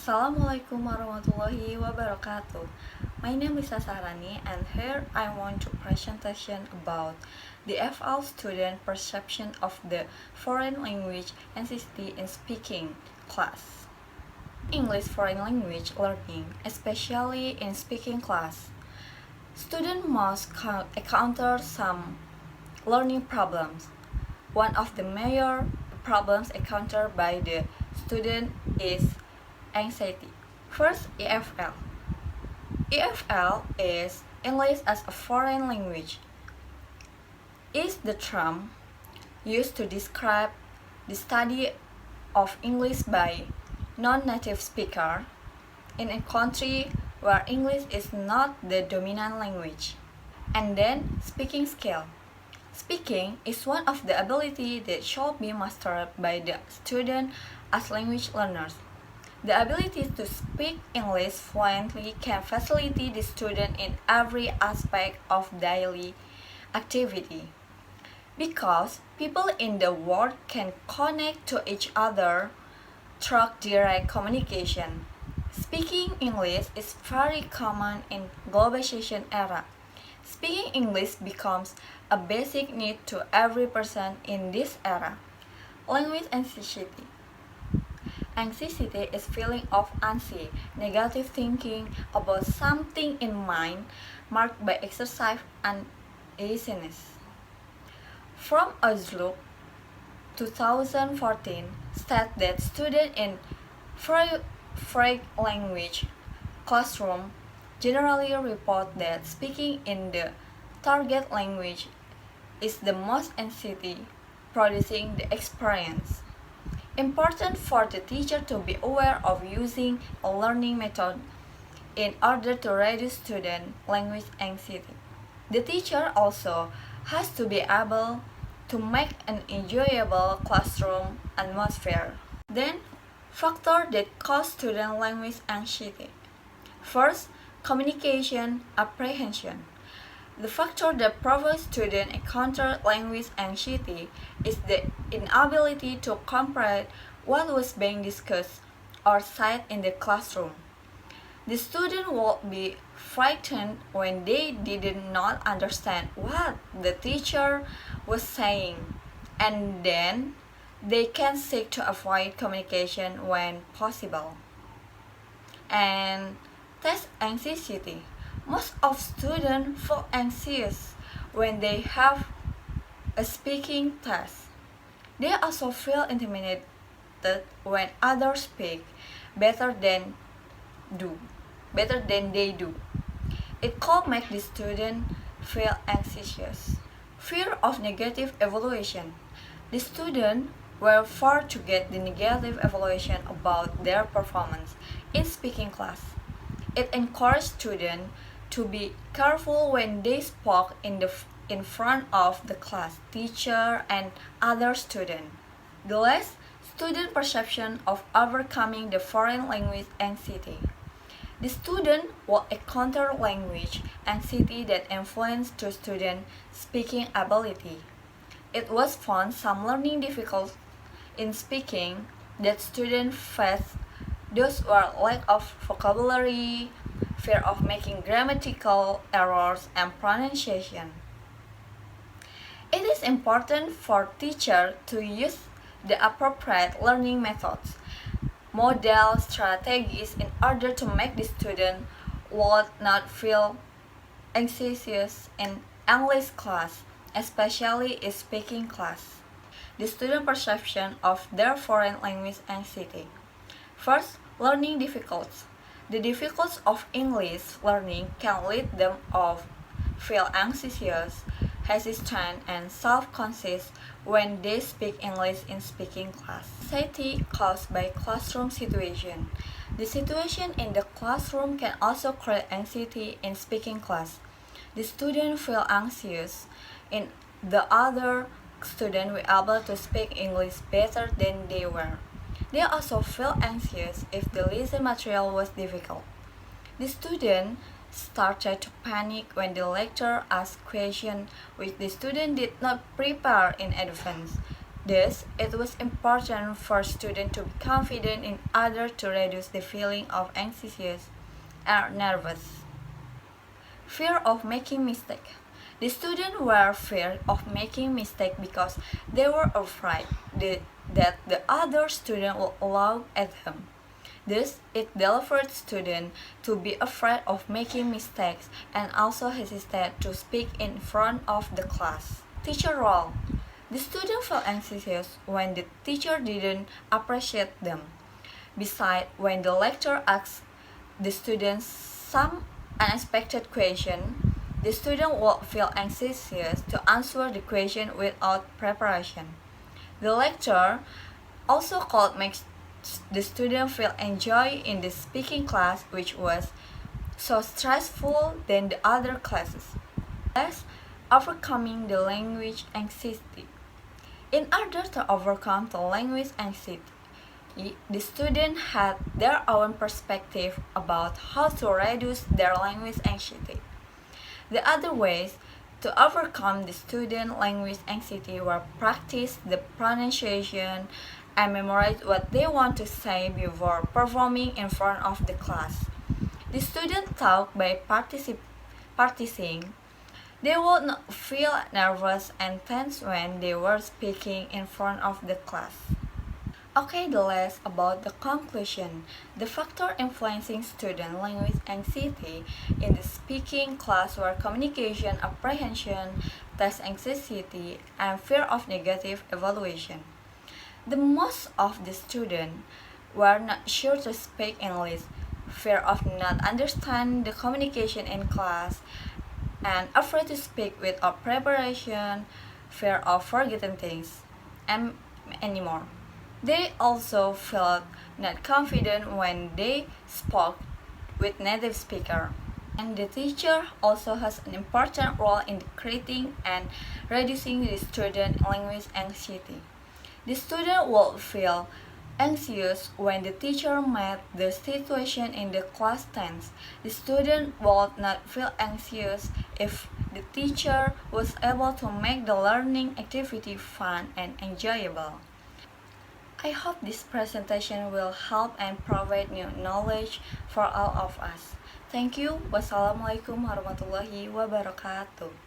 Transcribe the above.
Assalamualaikum warahmatullahi wabarakatuh. My name is Sahrani and here I want to presentation about the EFL student perception of the foreign language necessity in speaking class. English foreign language learning, especially in speaking class. Students must encounter some learning problems. One of the major problems encountered by the student is anxiety. First, EFL. EFL is English as a foreign language. Is the term used to describe the study of English by non-native speaker in a country where English is not the dominant language. And then, speaking skill. Speaking is one of the abilities that should be mastered by the student as language learners. The ability to speak English fluently can facilitate the student in every aspect of daily activity. Because people in the world can connect to each other through direct communication. Speaking English is very common in globalization era. Speaking English becomes a basic need to every person in this era. Language anxiety. Anxiety is feeling of anxiety, negative thinking about something in mind, marked by excessive uneasiness. From Outlook 2014 state that students in foreign language classroom generally report that speaking in the target language is the most anxiety producing the experience. Important for the teacher to be aware of using a learning method in order to reduce student language anxiety. The teacher also has to be able to make an enjoyable classroom atmosphere. Then, factors that cause student language anxiety. First, communication apprehension. The factor that provides students encounter language anxiety is the inability to comprehend what was being discussed or said in the classroom. The student will be frightened when they did not understand what the teacher was saying, and then they can seek to avoid communication when possible. And test anxiety. Most of students feel anxious when they have a speaking test. They also feel intimidated when others speak better than they do. It could make the student feel anxious. Fear of negative evaluation. The student will fear to get the negative evaluation about their performance in speaking class. It encourages students to be careful when they spoke in front of the class, teacher, and other students. The last, student perception of overcoming the foreign language anxiety. The student will encounter language anxiety that influences the student speaking ability. It was found some learning difficulties in speaking that students face. Those were lack of vocabulary, fear of making grammatical errors, and pronunciation. It is important for teachers to use the appropriate learning methods, model strategies in order to make the student would not feel anxious in English class, especially in speaking class. The student perception of their foreign language anxiety. First, learning difficulties. The difficulties of English learning can lead them to feel anxious, hesitant, and self-conscious when they speak English in speaking class. Anxiety caused by classroom situation. The situation in the classroom can also create anxiety in speaking class. The student feel anxious in the other student were able to speak English better than they were. They also feel anxious if the lesson material was difficult. The student started to panic when the lecturer asked questions which the student did not prepare in advance. Thus, it was important for students to be confident in order to reduce the feeling of anxious or nervous. Fear of making mistake. The students were afraid of making mistake because they were afraid that the other student will laugh at them. Thus, it delivered students to be afraid of making mistakes and also hesitate to speak in front of the class. Teacher role. The students felt anxious when the teacher didn't appreciate them. Besides, when the lecturer asked the students some unexpected question, the student would feel anxious to answer the question without preparation. The lecturer also could make the student feel enjoy in the speaking class, which was so stressful than the other classes. Thus, overcoming the language anxiety. In order to overcome the language anxiety, the students had their own perspective about how to reduce their language anxiety. The other ways to overcome the student language anxiety were practice the pronunciation and memorize what they want to say before performing in front of the class. The students talk by practicing. They would not feel nervous and tense when they were speaking in front of the class. Okay, the last about the conclusion. The factor influencing student language anxiety in the speaking class were communication apprehension, test anxiety, and fear of negative evaluation. The most of the students were not sure to speak English, fear of not understanding the communication in class, and afraid to speak without preparation, fear of forgetting things, and many more. They also felt not confident when they spoke with native speaker. And the teacher also has an important role in creating and reducing the student language anxiety. The student will feel anxious when the teacher made the situation in the class tense. The student would not feel anxious if the teacher was able to make the learning activity fun and enjoyable. I hope this presentation will help and provide new knowledge for all of us. Thank you. Wassalamualaikum warahmatullahi wabarakatuh.